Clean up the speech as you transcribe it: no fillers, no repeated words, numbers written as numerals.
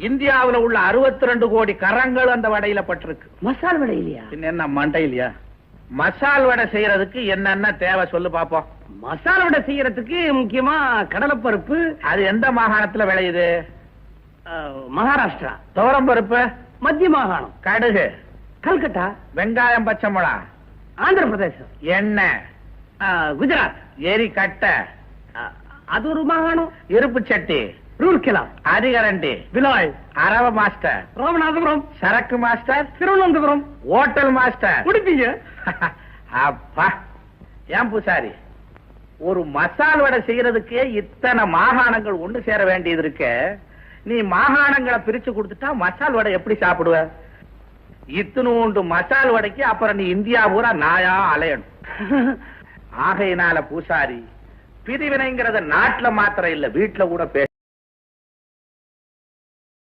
இந்தியாவுல உள்ள 62 கோடி கரங்கள் அந்த வடையில பட்டிருக்கு. மசால் வடை இல்லையா? என்ன மண்டை இல்லையா? மசால் வடை செய்யறதுக்கு என்னென்ன தேவை சொல்லு பாப்போம். மசால் வடை செய்யறதுக்கு முக்கியமா கடலைப்பருப்பு. அது எந்த மாகாணத்துல விளையுது? மகாராஷ்டிரா. துவரம் பருப்பு மத்திய மாகாணம். கடுகு கல்கட்டா. வெங்காயம் பச்சை மிளகா ஆந்திர பிரதேசம். எண்ணெய் குஜராத். எரி கட்டை அது ஒரு மாகாணம். இருப்பு சட்டி ரூர்கெலா. அரிகரண்டி விலாய். அரவ மாஸ்டர் ராமநாதபுரம். சரக்கு மாஸ்டர் திருவனந்தபுரம். ஹோட்டல் மாஸ்டர் குடிப்பீங்க. அப்பா ஏன் பூசாரி, ஒரு மசால் வடை செய்யறதுக்கே இத்தனை மாகாணங்கள் ஒண்ணு சேர வேண்டியது இருக்க, நீ மாகாணங்களை பிரிச்சு கொடுத்துட்டா மசால் வடை எப்படி சாப்பிடுவ? இத்தனூண்டு மசால் வடைக்கு அப்புறம் நீ இந்தியா பூரா நாயா அலையணும். ஆகையினால பூசாரி, பிரிவினைங்கிறத நாட்டுல மாத்திரம் இல்ல, வீட்டுல கூட